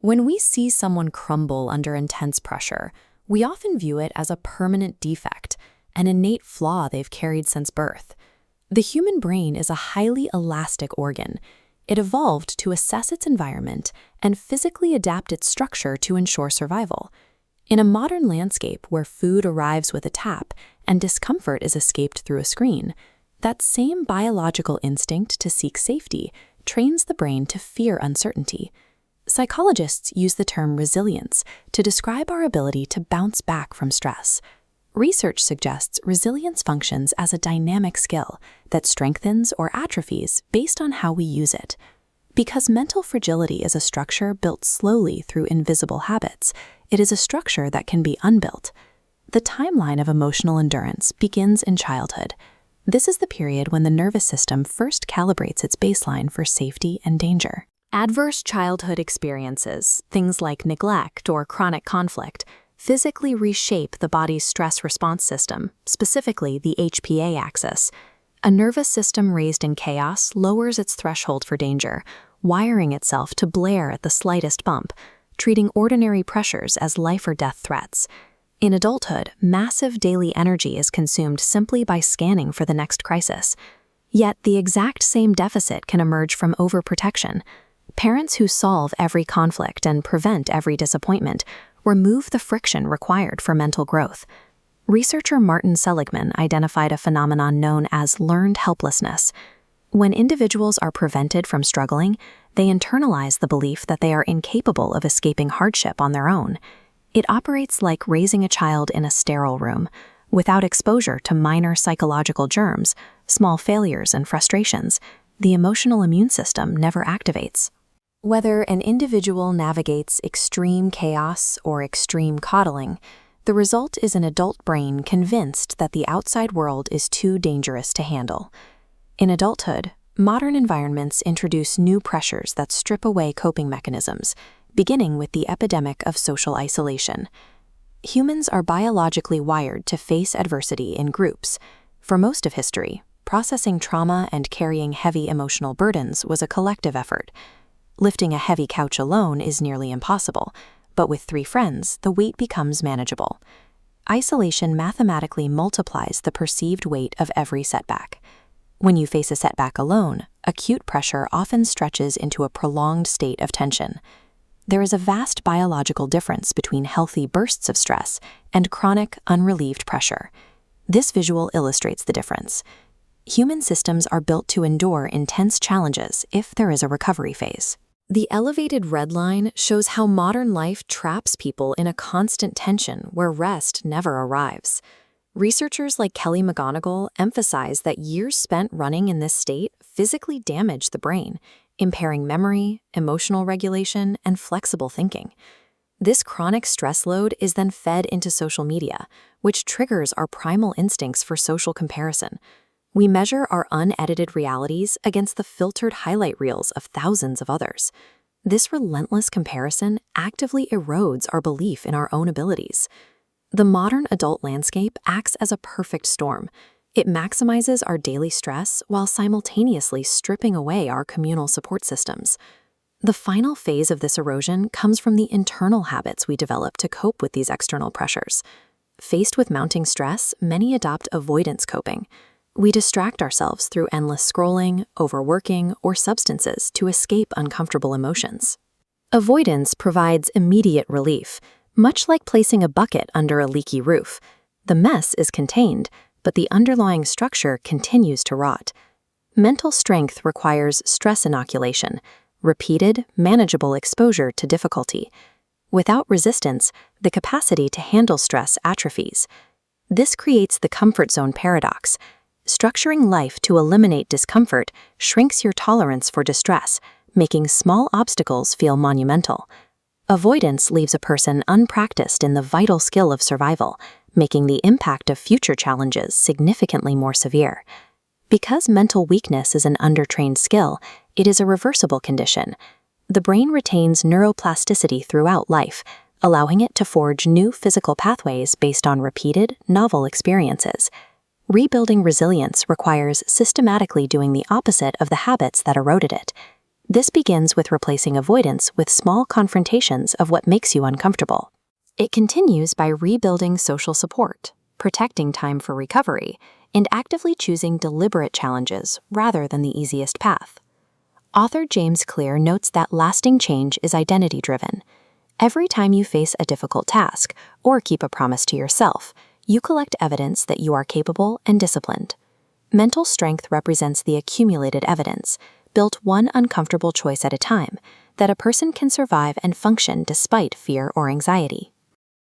When we see someone crumble under intense pressure, we often view it as a permanent defect, an innate flaw they've carried since birth. The human brain is a highly elastic organ. It evolved to assess its environment and physically adapt its structure to ensure survival. In a modern landscape where food arrives with a tap and discomfort is escaped through a screen, that same biological instinct to seek safety trains the brain to fear uncertainty. Psychologists use the term resilience to describe our ability to bounce back from stress. Research suggests resilience functions as a dynamic skill that strengthens or atrophies based on how we use it. Because mental fragility is a structure built slowly through invisible habits, it is a structure that can be unbuilt. The timeline of emotional endurance begins in childhood. This is the period when the nervous system first calibrates its baseline for safety and danger. Adverse childhood experiences, things like neglect or chronic conflict, physically reshape the body's stress response system, specifically the HPA axis. A nervous system raised in chaos lowers its threshold for danger, wiring itself to blare at the slightest bump, treating ordinary pressures as life or death threats. In adulthood, massive daily energy is consumed simply by scanning for the next crisis. Yet the exact same deficit can emerge from overprotection. Parents who solve every conflict and prevent every disappointment remove the friction required for mental growth. Researcher Martin Seligman identified a phenomenon known as learned helplessness. When individuals are prevented from struggling, they internalize the belief that they are incapable of escaping hardship on their own. It operates like raising a child in a sterile room, without exposure to minor psychological germs, small failures, and frustrations. The emotional immune system never activates. Whether an individual navigates extreme chaos or extreme coddling, the result is an adult brain convinced that the outside world is too dangerous to handle. In adulthood, modern environments introduce new pressures that strip away coping mechanisms, beginning with the epidemic of social isolation. Humans are biologically wired to face adversity in groups. For most of history, processing trauma and carrying heavy emotional burdens was a collective effort. Lifting a heavy couch alone is nearly impossible, but with 3 friends, the weight becomes manageable. Isolation mathematically multiplies the perceived weight of every setback. When you face a setback alone, acute pressure often stretches into a prolonged state of tension. There is a vast biological difference between healthy bursts of stress and chronic, unrelieved pressure. This visual illustrates the difference. Human systems are built to endure intense challenges if there is a recovery phase. The elevated red line shows how modern life traps people in a constant tension where rest never arrives. Researchers like Kelly McGonigal emphasize that years spent running in this state physically damage the brain, impairing memory, emotional regulation, and flexible thinking. This chronic stress load is then fed into social media, which triggers our primal instincts for social comparison. We measure our unedited realities against the filtered highlight reels of thousands of others. This relentless comparison actively erodes our belief in our own abilities. The modern adult landscape acts as a perfect storm. It maximizes our daily stress while simultaneously stripping away our communal support systems. The final phase of this erosion comes from the internal habits we develop to cope with these external pressures. Faced with mounting stress, many adopt avoidance coping. We distract ourselves through endless scrolling, overworking, or substances to escape uncomfortable emotions. Avoidance provides immediate relief, much like placing a bucket under a leaky roof. The mess is contained, but the underlying structure continues to rot. Mental strength requires stress inoculation, repeated, manageable exposure to difficulty. Without resistance, the capacity to handle stress atrophies. This creates the comfort zone paradox. Structuring life to eliminate discomfort shrinks your tolerance for distress, making small obstacles feel monumental. Avoidance leaves a person unpracticed in the vital skill of survival, making the impact of future challenges significantly more severe. Because mental weakness is an undertrained skill, it is a reversible condition. The brain retains neuroplasticity throughout life, allowing it to forge new physical pathways based on repeated, novel experiences. Rebuilding resilience requires systematically doing the opposite of the habits that eroded it. This begins with replacing avoidance with small confrontations of what makes you uncomfortable. It continues by rebuilding social support, protecting time for recovery, and actively choosing deliberate challenges rather than the easiest path. Author James Clear notes that lasting change is identity-driven. Every time you face a difficult task or keep a promise to yourself, you collect evidence that you are capable and disciplined. Mental strength represents the accumulated evidence, built one uncomfortable choice at a time, that a person can survive and function despite fear or anxiety.